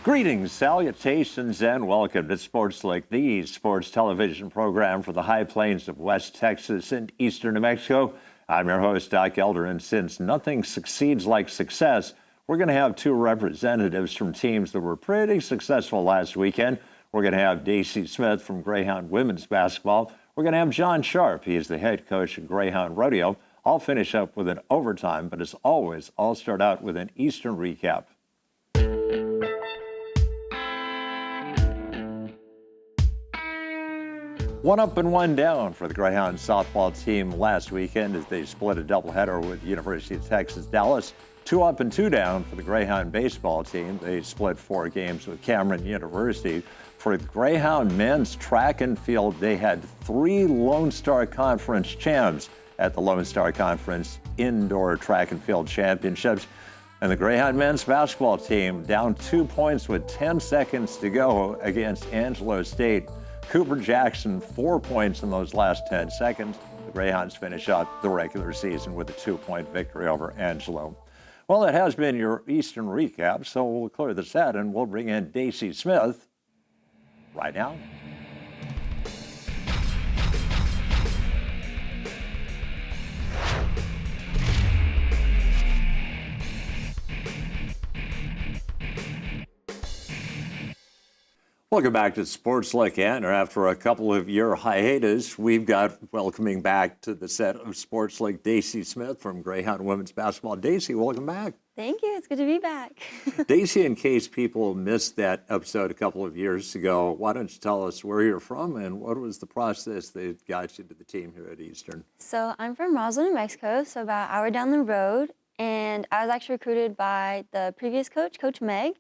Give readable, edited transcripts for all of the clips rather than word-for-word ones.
Greetings, salutations, and welcome to SportsLook, the sports television program for the high plains of West Texas and eastern New Mexico. I'm your host, Doc Elder, and since nothing succeeds like success, we're going to have two representatives from teams that were pretty successful last weekend. We're going to have Daci Smith from Greyhound women's basketball. We're going to have John Sharp. He is the head coach of Greyhound Rodeo. I'll finish up with an overtime, but as always, I'll start out with an Eastern recap. One up and one down for the Greyhound softball team last weekend as they split a doubleheader with University of Texas Dallas. 2 up and 2 down for the Greyhound baseball team. They split 4 games with Cameron University. For the Greyhound men's track and field, they had 3 Lone Star Conference champs at the Lone Star Conference Indoor Track and Field Championships. And the Greyhound men's basketball team down 2 points with 10 seconds to go against Angelo State. Cooper Jackson, 4 points in those last 10 seconds. The Greyhounds finish out the regular season with a 2-point victory over Angelo. Well, it has been your Eastern recap, so we'll clear the set and we'll bring in Daci Smith right now. Welcome back to SportsLook, and after a couple of year hiatus, we've got welcoming back to the set of SportsLook Daci Smith from Greyhound women's basketball. Daci, welcome back. Thank you. It's good to be back. Daci, in case people missed that episode a couple of years ago, why don't you tell us where you're from and what was the process that got you to the team here at Eastern? So I'm from Roswell, New Mexico, so about an hour down the road. And I was actually recruited by the previous coach, Coach Meg.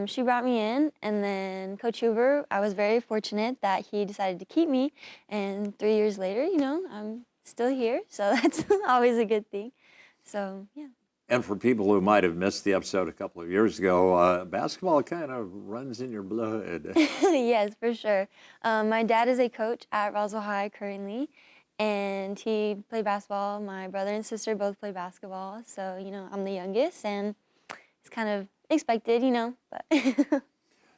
She brought me in, and then Coach Huber, I was very fortunate that he decided to keep me. And 3 years later, I'm still here, so that's always a good thing. So, yeah. And for people who might have missed the episode a couple of years ago, basketball kind of runs in your blood. Yes, for sure. My dad is a coach at Roswell High currently, and he played basketball. My brother and sister both play basketball, so, I'm the youngest, and it's kind of expected, but.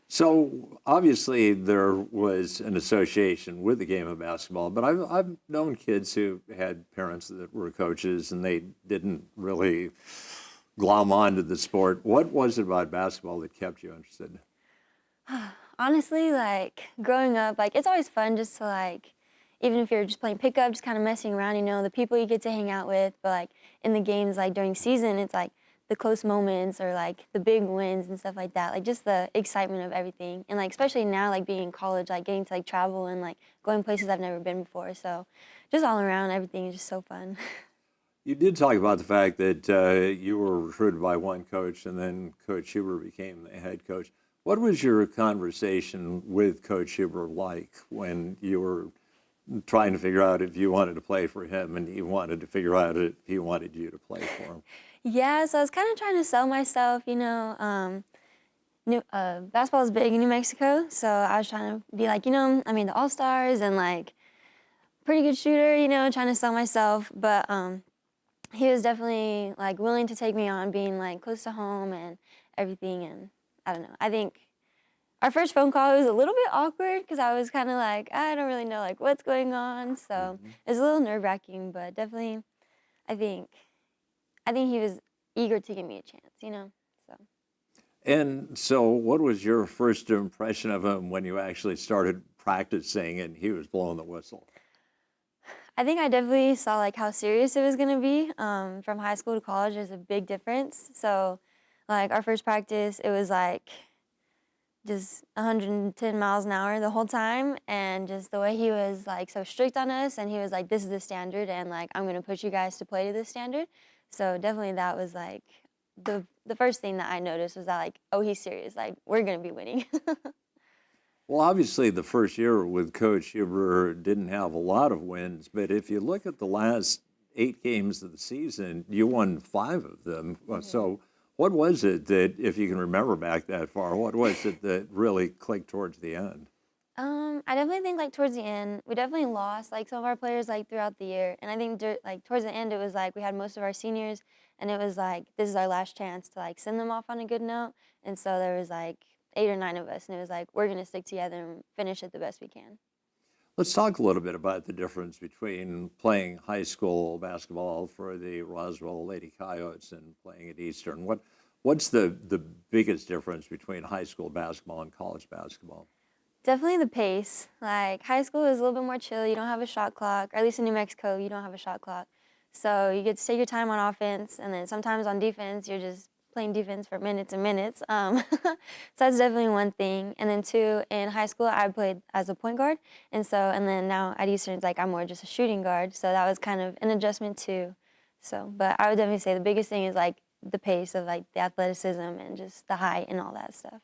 So obviously there was an association with the game of basketball, but I've known kids who had parents that were coaches and they didn't really glom onto the sport. What was it about basketball that kept you interested? Honestly, growing up, it's always fun just to even if you're just playing pickup, just kind of messing around, the people you get to hang out with, but in the games, during season, it's the close moments or the big wins and stuff like that, just the excitement of everything. And especially now, being in college, getting to travel and going places I've never been before. So just all around, everything is just so fun. You did talk about the fact that you were recruited by one coach and then Coach Huber became the head coach. What was your conversation with Coach Huber like when you were trying to figure out if you wanted to play for him and he wanted to figure out if he wanted you to play for him? Yeah, so I was kind of trying to sell myself, basketball is big in New Mexico, so I was trying to be I made the All-Stars and pretty good shooter, trying to sell myself, but he was definitely willing to take me on, being close to home and everything, and I don't know, I think our first phone call was a little bit awkward because I was kind of I don't really know what's going on, so it was a little nerve-wracking, but definitely I think he was eager to give me a chance, so. And so what was your first impression of him when you actually started practicing and he was blowing the whistle? I think I definitely saw how serious it was going to be. From high school to college, there's a big difference. So our first practice, it was just 110 miles an hour the whole time, and just the way he was so strict on us, and he was this is the standard, and I'm going to push you guys to play to this standard. So definitely that was the first thing that I noticed was that oh, he's serious, we're going to be winning. Well, obviously the first year with Coach Huber didn't have a lot of wins, but if you look at the last 8 games of the season, you won 5 of them. Mm-hmm. So what was it that, if you can remember back that far, what was it that really clicked towards the end? I definitely think towards the end, we definitely lost some of our players throughout the year, and I think towards the end it was we had most of our seniors, and it was this is our last chance to send them off on a good note, and so there was 8 or 9 of us, and it was like, we're going to stick together and finish it the best we can. Let's talk a little bit about the difference between playing high school basketball for the Roswell Lady Coyotes and playing at Eastern. What's the biggest difference between high school basketball and college basketball? Definitely the pace. Like, high school is a little bit more chill. You don't have a shot clock, or at least in New Mexico, you don't have a shot clock. So you get to take your time on offense, and then sometimes on defense, you're just playing defense for minutes and minutes. So that's definitely one thing. And then two, in high school, I played as a point guard, and then now at Eastern, it's like I'm more just a shooting guard. So that was kind of an adjustment too. So, but I would definitely say the biggest thing is like the pace of like the athleticism and just the height and all that stuff.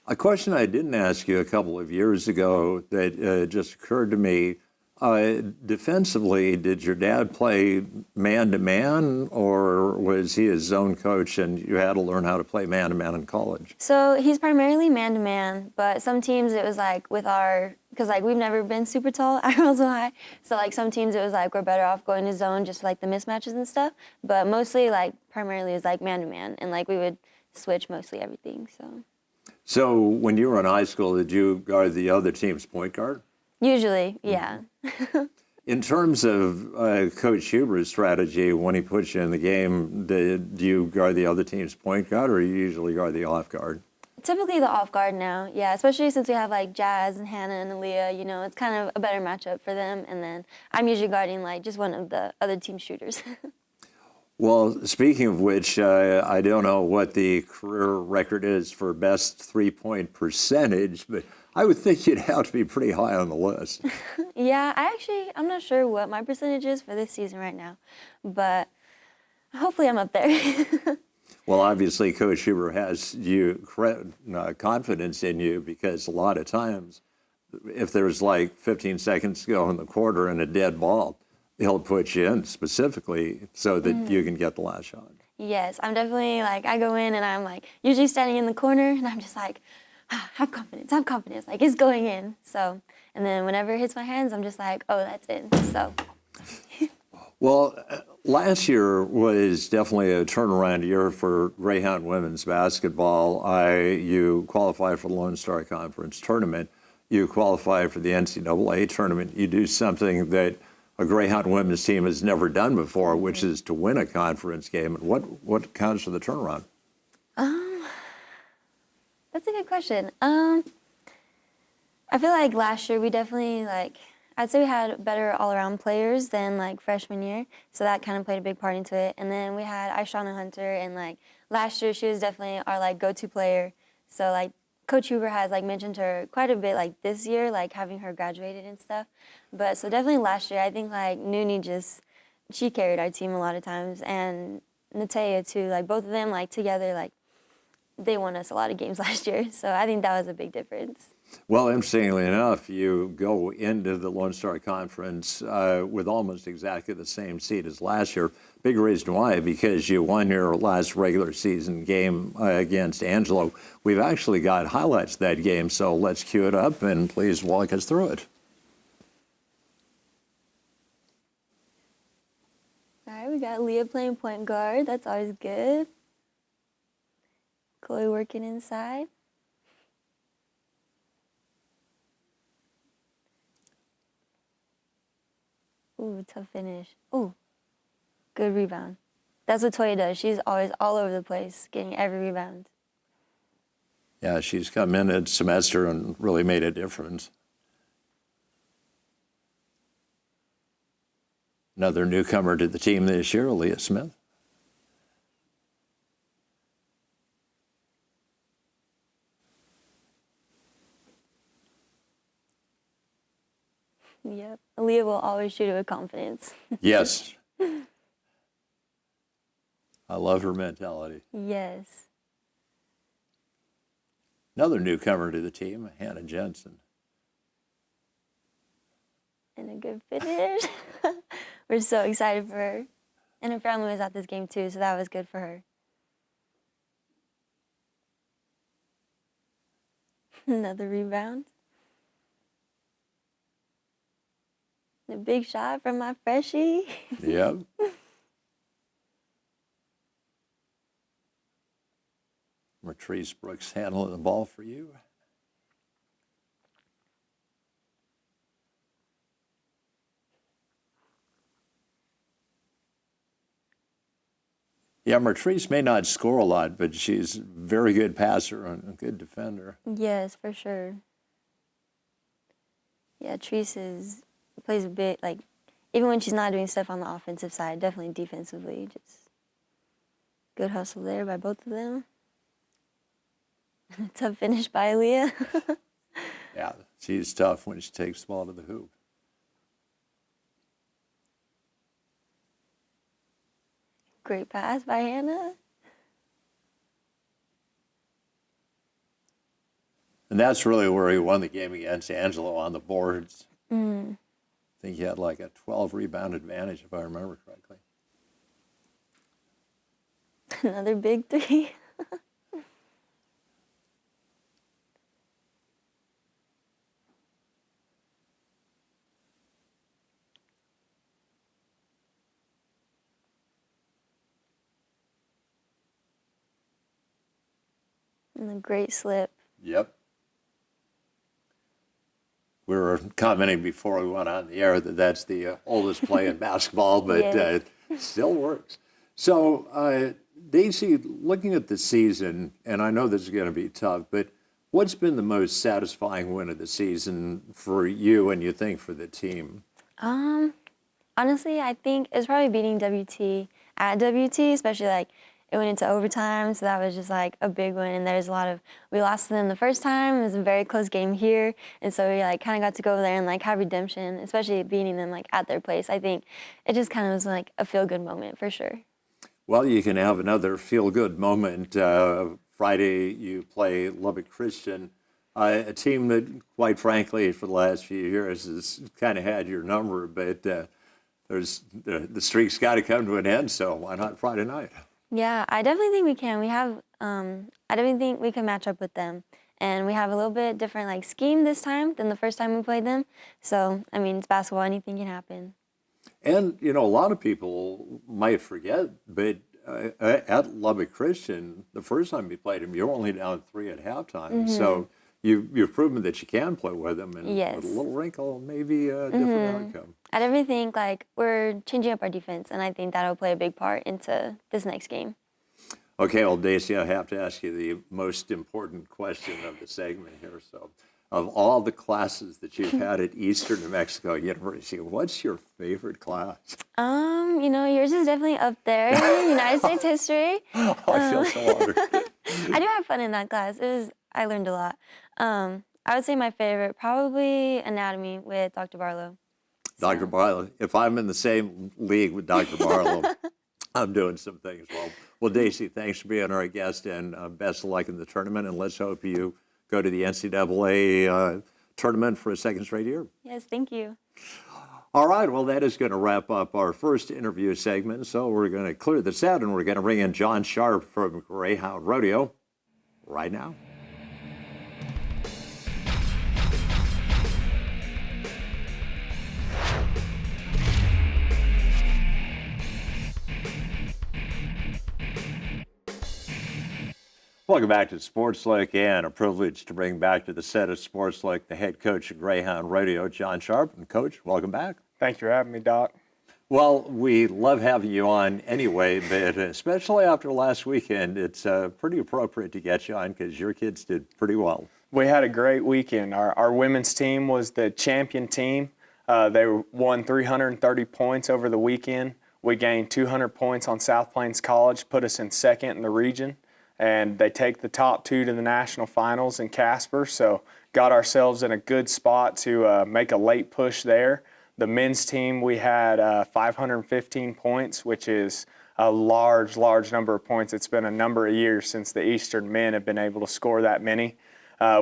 A question I didn't ask you a couple of years ago that just occurred to me. Defensively, did your dad play man-to-man, or was he a zone coach and you had to learn how to play man-to-man in college? So he's primarily man-to-man, but some teams it was like because like we've never been super tall at Roswell High, so like some teams it was like we're better off going to zone just like the mismatches and stuff, but mostly like primarily it was like man-to-man, and like we would switch mostly everything, so. So when you were in high school, did you guard the other team's point guard? Usually, yeah. In terms of Coach Huber's strategy, when he puts you in the game, do you guard the other team's point guard, or you usually guard the off guard? Typically the off guard now, yeah, especially since we have like Jazz and Hannah and Aaliyah, you know, it's kind of a better matchup for them, and then I'm usually guarding like just one of the other team shooters. Well, speaking of which, I don't know what the career record is for best three-point percentage, but I would think you'd have to be pretty high on the list. Yeah, I'm not sure what my percentage is for this season right now, but hopefully I'm up there. Well, obviously, Coach Huber has confidence in you, because a lot of times, if there's like 15 seconds to go in the quarter and a dead ball, he'll put you in specifically so that you can get the last shot. Yes, I'm definitely like, I go in and I'm like usually standing in the corner and I'm just like, have confidence, like it's going in. So, and then whenever it hits my hands, I'm just like, oh, that's in. So. Well, last year was definitely a turnaround year for Greyhound women's basketball. You qualified for the Lone Star Conference tournament. You qualified for the NCAA tournament. You do something that a Greyhound women's team has never done before, which is to win a conference game. What counts for the turnaround? That's a good question. I feel like last year we definitely I'd say we had better all-around players than like freshman year, so that kind of played a big part into it. And then we had Aishana Hunter, and like last year she was definitely our like go-to player. So like Coach Huber has like mentioned her quite a bit like this year, like having her graduated and stuff. But so definitely last year, I think like Noonie she carried our team a lot of times, and Natea too. Like both of them like together, like they won us a lot of games last year. So I think that was a big difference. Well, interestingly enough, you go into the Lone Star Conference with almost exactly the same seed as last year. Big reason why, because you won your last regular season game against Angelo. We've actually got highlights of that game, so let's cue it up and please walk us through it. All right, we got Leah playing point guard. That's always good. Chloe working inside. Ooh, tough finish. Ooh, good rebound. That's what Toya does. She's always all over the place, getting every rebound. Yeah, she's come in at semester and really made a difference. Another newcomer to the team this year, Aaliyah Smith. Yep. Aaliyah will always shoot it with confidence. Yes. I love her mentality. Yes. Another newcomer to the team, Hannah Jensen. And a good finish. We're so excited for her. And her family was at this game too, so that was good for her. Another rebound. A big shot from my freshie. Yep. Martrice Brooks handling the ball for you. Yeah, Martrice may not score a lot, but she's a very good passer and a good defender. Yes, for sure. Yeah, plays a bit, like, even when she's not doing stuff on the offensive side, definitely defensively, just good hustle there by both of them. Tough finish by Aaliyah. Yeah, she's tough when she takes the ball to the hoop. Great pass by Hannah. And that's really where he won the game against Angelo on the boards. Mm. I think he had like a 12 rebound advantage, if I remember correctly. Another big three. And a great slip. Yep. We were commenting before we went on the air that that's the oldest play in basketball, but Yes. It still works. So, Daci, looking at the season, and I know this is going to be tough, but what's been the most satisfying win of the season for you and you think for the team? Honestly, I think it's probably beating WT at WT, especially like it went into overtime, so that was just like a big win. And there's we lost to them the first time. It was a very close game here, and so we like kind of got to go over there and like have redemption, especially beating them like at their place. I think it just kind of was like a feel-good moment for sure. Well, you can have another feel-good moment. Friday, you play Lubbock Christian, a team that, quite frankly, for the last few years has kind of had your number, but the streak's got to come to an end, so why not Friday night? Yeah, I definitely think we can. I definitely think we can match up with them. And we have a little bit different like scheme this time than the first time we played them. So, I mean, it's basketball, anything can happen. And, a lot of people might forget, but at Lubbock Christian, the first time you played them, you were only down 3 at halftime. Mm-hmm. So you've proven that you can play with them, and yes. with a little wrinkle, maybe a different outcome. I definitely think like we're changing up our defense, and I think that'll play a big part into this next game. Okay, well, Daci, I have to ask you the most important question of the segment here. So, of all the classes that you've had at Eastern New Mexico University, what's your favorite class? Yours is definitely up there. United States history. Oh, I feel so honored. I do have fun in that class. I learned a lot. I would say my favorite, probably anatomy with Dr. Barlow. Dr. Barlow. If I'm in the same league with Dr. Barlow, I'm doing some things well. Well, Daci, thanks for being our guest, and best of luck in the tournament, and let's hope you go to the NCAA tournament for a second straight year. Yes, thank you. All right, well, that is going to wrap up our first interview segment, so we're going to clear this out, and we're going to bring in John Sharp from Greyhound Rodeo right now. Welcome back to SportsLook, and a privilege to bring back to the set of SportsLook the head coach of Greyhound Rodeo, John Sharp. And Coach, welcome back. Thanks for having me, Doc. Well, we love having you on anyway, but especially after last weekend, it's pretty appropriate to get you on because your kids did pretty well. We had a great weekend. Our women's team was the champion team. They won 330 points over the weekend. We gained 200 points on South Plains College, put us in second in the region. And they take the top 2 to the national finals in Casper, so got ourselves in a good spot to make a late push there. The men's team, we had 515 points, which is a large number of points. It's been a number of years since the Eastern men have been able to score that many.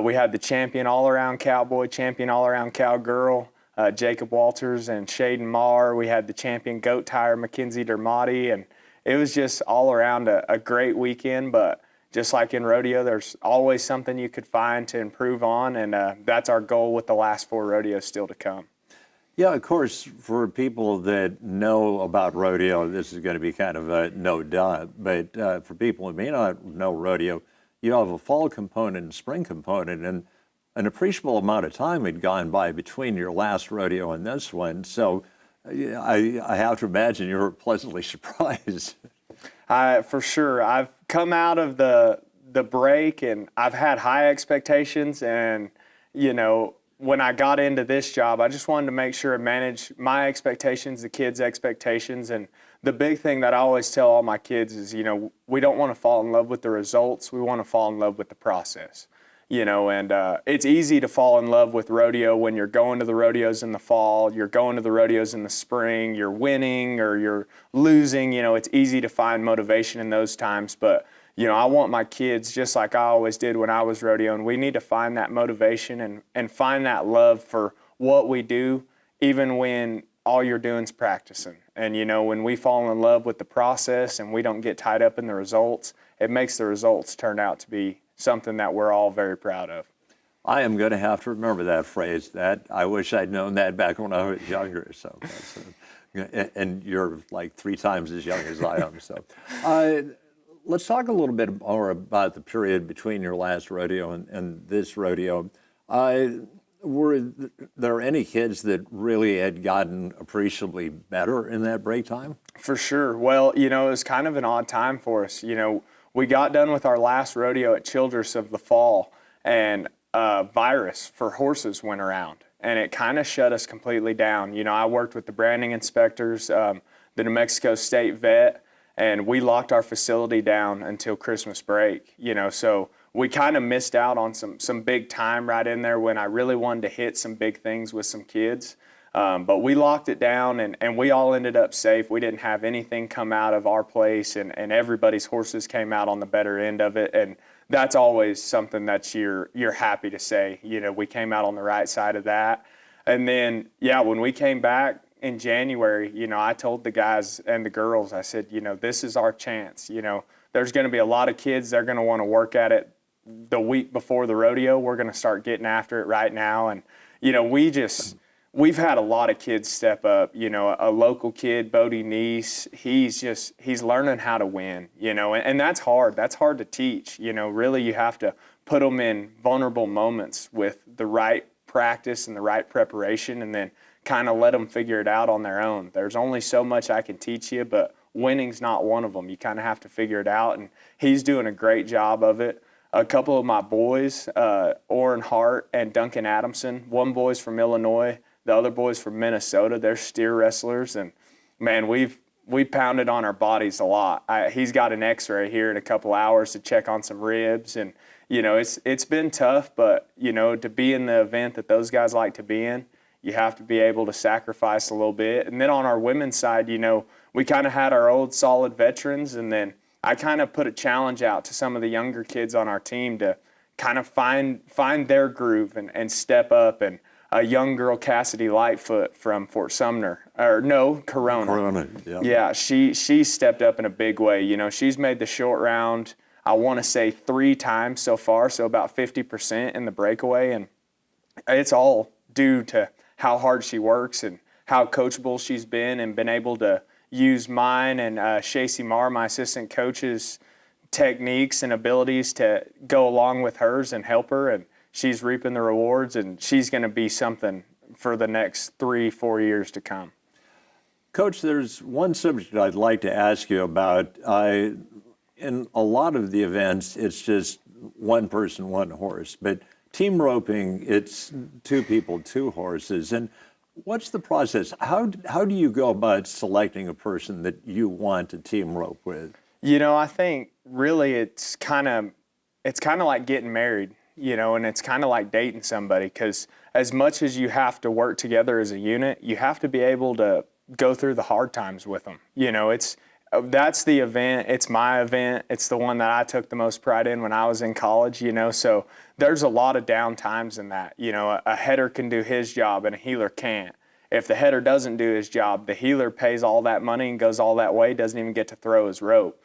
We had the champion all-around cowboy, champion all-around cowgirl, Jacob Walters and Shaden Marr. We had the champion goat tire, Mackenzie Dermody, and it was just all around a great weekend, but just like in rodeo, there's always something you could find to improve on, and that's our goal with the last 4 rodeos still to come. Yeah, of course, for people that know about rodeo, this is going to be kind of a no-duh, but for people who may not know rodeo, you have a fall component and spring component, and an appreciable amount of time had gone by between your last rodeo and this one. So yeah, I have to imagine you were pleasantly surprised. For sure. I've come out of the break and I've had high expectations, and when I got into this job, I just wanted to make sure I manage my expectations, the kids' expectations. And the big thing that I always tell all my kids is, we don't want to fall in love with the results. We want to fall in love with the process. And it's easy to fall in love with rodeo when you're going to the rodeos in the fall, you're going to the rodeos in the spring, you're winning or you're losing. It's easy to find motivation in those times. But, I want my kids, just like I always did when I was rodeoing, we need to find that motivation and find that love for what we do, even when all you're doing is practicing. And, when we fall in love with the process and we don't get tied up in the results, it makes the results turn out to be something that we're all very proud of. I am going to have to remember that phrase. That I wish I'd known that back when I was younger. So, and you're like 3 times as young as I am. So, let's talk a little bit more about the period between your last rodeo and this rodeo. Were there any kids that really had gotten appreciably better in that break time? For sure. Well, it was kind of an odd time for us. We got done with our last rodeo at Childress of the fall, and a virus for horses went around, and it kind of shut us completely down. I worked with the branding inspectors, the New Mexico State vet, and we locked our facility down until Christmas break. So we kind of missed out on some big time right in there when I really wanted to hit some big things with some kids. But we locked it down, and we all ended up safe. We didn't have anything come out of our place, and everybody's horses came out on the better end of it. And that's always something that you're happy to say, we came out on the right side of that. And then, when we came back in January, I told the guys and the girls, I said, this is our chance. There's going to be a lot of kids, they're going to want to work at it the week before the rodeo. We're going to start getting after it right now. And, we've had a lot of kids step up. A local kid, Bodie Neese, he's learning how to win, and that's hard. That's hard to teach. Really you have to put them in vulnerable moments with the right practice and the right preparation, and then kind of let them figure it out on their own. There's only so much I can teach you, but winning's not one of them. You kind of have to figure it out, and he's doing a great job of it. A couple of my boys, Orrin Hart and Duncan Adamson, one boy's from Illinois, the other boys from Minnesota, they're steer wrestlers, and man, we pounded on our bodies a lot. He's got an X-ray here in a couple hours to check on some ribs, and it's been tough, but to be in the event that those guys like to be in, you have to be able to sacrifice a little bit. And then on our women's side, we kind of had our old solid veterans, and then I kind of put a challenge out to some of the younger kids on our team to kind of find their groove and step up. And a young girl, Cassidy Lightfoot from Fort Sumner, Corona. Corona, yeah. Yeah, she stepped up in a big way. She's made the short round, I want to say 3 times so far, so about 50% in the breakaway. And it's all due to how hard she works and how coachable she's been, and been able to use mine and Shacey Marr, my assistant coach's techniques and abilities to go along with hers and help her. And she's reaping the rewards, and she's going to be something for the next 3-4 years to come. Coach, there's one subject I'd like to ask you about. In a lot of the events, it's just one person, one horse. But team roping, it's 2 people, 2 horses. And what's the process? How do you go about selecting a person that you want to team rope with? I think really it's kind of like getting married. And it's kind of like dating somebody, because as much as you have to work together as a unit, you have to be able to go through the hard times with them. That's the event. It's my event. It's the one that I took the most pride in when I was in college, so there's a lot of down times in that. A header can do his job and a healer can't. If the header doesn't do his job, the healer pays all that money and goes all that way, doesn't even get to throw his rope.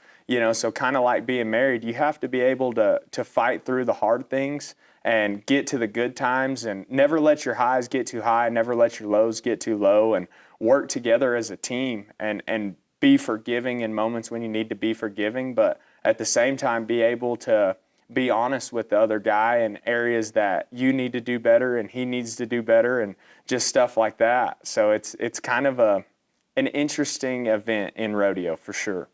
So kind of like being married, you have to be able to fight through the hard things and get to the good times, and never let your highs get too high, never let your lows get too low, and work together as a team and be forgiving in moments when you need to be forgiving, but at the same time be able to be honest with the other guy in areas that you need to do better and he needs to do better and just stuff like that. So it's kind of an interesting event in rodeo for sure.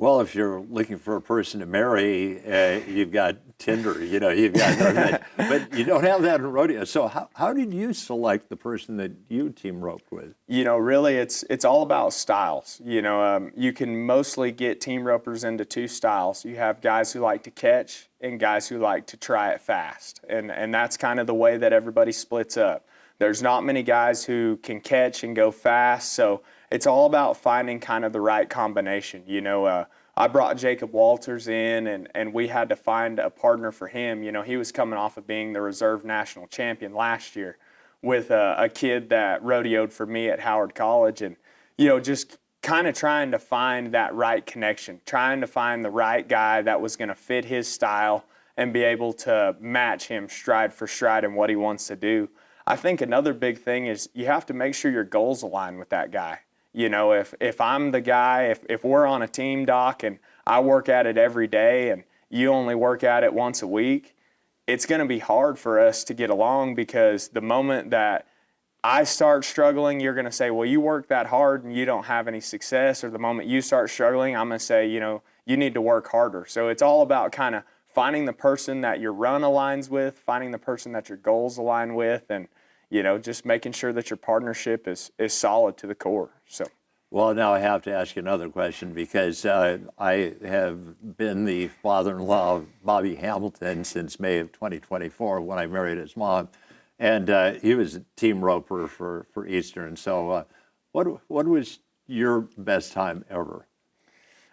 Well, if you're looking for a person to marry, you've got Tinder, you've got, but you don't have that in rodeo. So how did you select the person that you team roped with? Really, it's all about styles. You can mostly get team ropers into two styles. You have guys who like to catch and guys who like to try it fast. And that's kind of the way that everybody splits up. There's not many guys who can catch and go fast, so it's all about finding kind of the right combination. I brought Jacob Walters in, and we had to find a partner for him. He was coming off of being the reserve national champion last year with a kid that rodeoed for me at Howard College, and just kind of trying to find that right connection, trying to find the right guy that was going to fit his style and be able to match him stride for stride in what he wants to do. I think another big thing is you have to make sure your goals align with that guy. If I'm the guy, if we're on a team, Doc, and I work at it every day and you only work at it once a week, it's going to be hard for us to get along, because the moment that I start struggling, you're going to say, well, you work that hard and you don't have any success. Or the moment you start struggling, I'm going to say, you need to work harder. So it's all about kind of finding the person that your run aligns with, finding the person that your goals align with, and just making sure that your partnership is solid to the core. So, well, now I have to ask you another question, because I have been the father-in-law of Bobby Hamilton since May of 2024 when I married his mom, and he was a team roper for Eastern. So, what was your best time ever?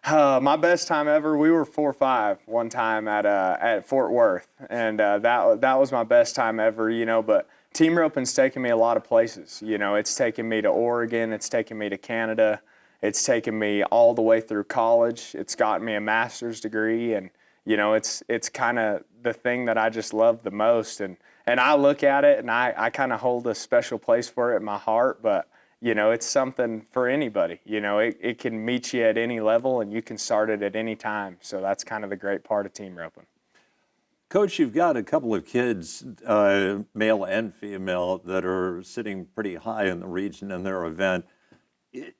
My best time ever, we were 4-5 one time at Fort Worth, and that was my best time ever. But team roping's taken me a lot of places. It's taken me to Oregon, it's taken me to Canada, it's taken me all the way through college. It's gotten me a master's degree, and it's kind of the thing that I just love the most. And I look at it and I kind of hold a special place for it in my heart. But it's something for anybody. It can meet you at any level, and you can start it at any time. So that's kind of the great part of team roping. Coach, you've got a couple of kids, male and female, that are sitting pretty high in the region in their event.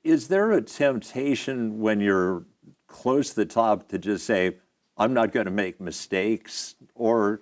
Is there a temptation when you're close to the top to just say, I'm not going to make mistakes? Or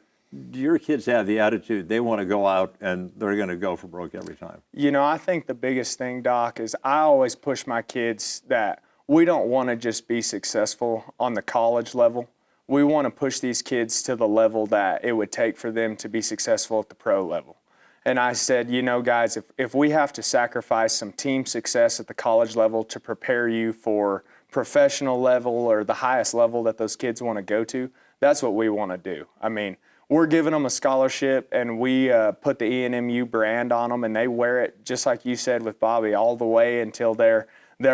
do your kids have the attitude they want to go out and they're going to go for broke every time? I think the biggest thing, Doc, is I always push my kids that we don't want to just be successful on the college level. We want to push these kids to the level that it would take for them to be successful at the pro level. And I said, guys, if we have to sacrifice some team success at the college level to prepare you for professional level or the highest level that those kids want to go to, that's what we want to do. I mean, we're giving them a scholarship, and we put the ENMU brand on them, and they wear it, just like you said with Bobby, all the way until they're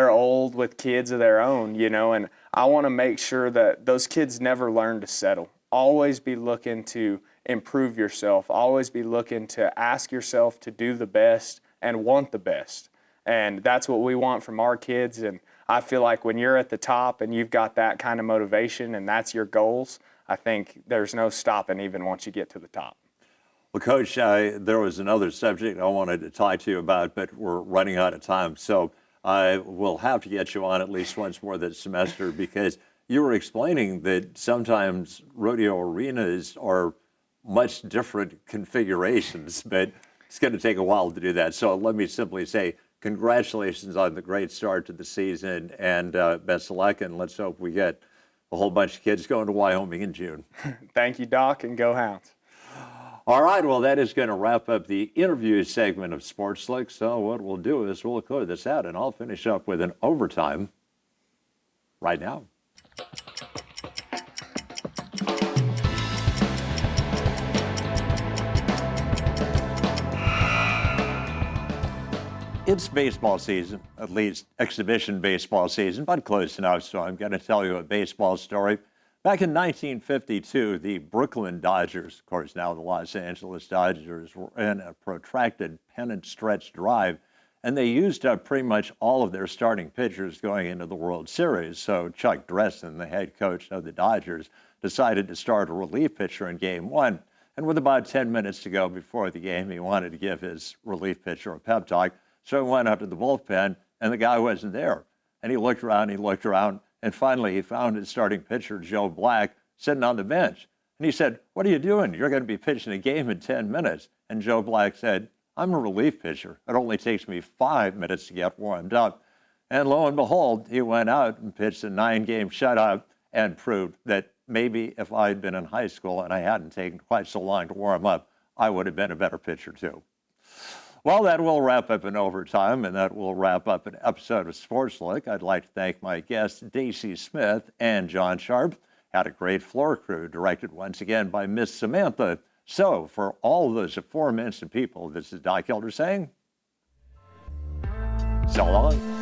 old with kids of their own, and I want to make sure that those kids never learn to settle. Always be looking to improve yourself. Always be looking to ask yourself to do the best and want the best. And that's what we want from our kids. And I feel like when you're at the top and you've got that kind of motivation and that's your goals, I think there's no stopping even once you get to the top. Well, Coach, there was another subject I wanted to talk to you about, but we're running out of time. So I will have to get you on at least once more this semester, because you were explaining that sometimes rodeo arenas are much different configurations, but it's going to take a while to do that. So let me simply say congratulations on the great start to the season, and best of luck, and let's hope we get a whole bunch of kids going to Wyoming in June. Thank you, Doc, and go Hounds. All right, well, that is going to wrap up the interview segment of SportsLook. So what we'll do is we'll clear this out, and I'll finish up with an overtime right now. It's baseball season, at least exhibition baseball season, but close enough, so I'm going to tell you a baseball story. Back in 1952, the Brooklyn Dodgers, of course now the Los Angeles Dodgers, were in a protracted pennant stretch drive, and they used up pretty much all of their starting pitchers going into the World Series. So Chuck Dressen, the head coach of the Dodgers, decided to start a relief pitcher in Game 1. And with about 10 minutes to go before the game, he wanted to give his relief pitcher a pep talk. So he went up to the bullpen, and the guy wasn't there. And he looked around, and finally he found his starting pitcher, Joe Black, sitting on the bench. And he said, "What are you doing? You're going to be pitching a game in 10 minutes. And Joe Black said, "I'm a relief pitcher. It only takes me 5 minutes to get warmed up." And lo and behold, he went out and pitched a 9-game shutout and proved that maybe if I had been in high school and I hadn't taken quite so long to warm up, I would have been a better pitcher too. Well, that will wrap up in overtime, and that will wrap up an episode of Sports Look. I'd like to thank my guests, Daci Smith and John Sharp. Had a great floor crew, directed once again by Miss Samantha. So, for all those aforementioned people, this is Doc Elder saying, so long.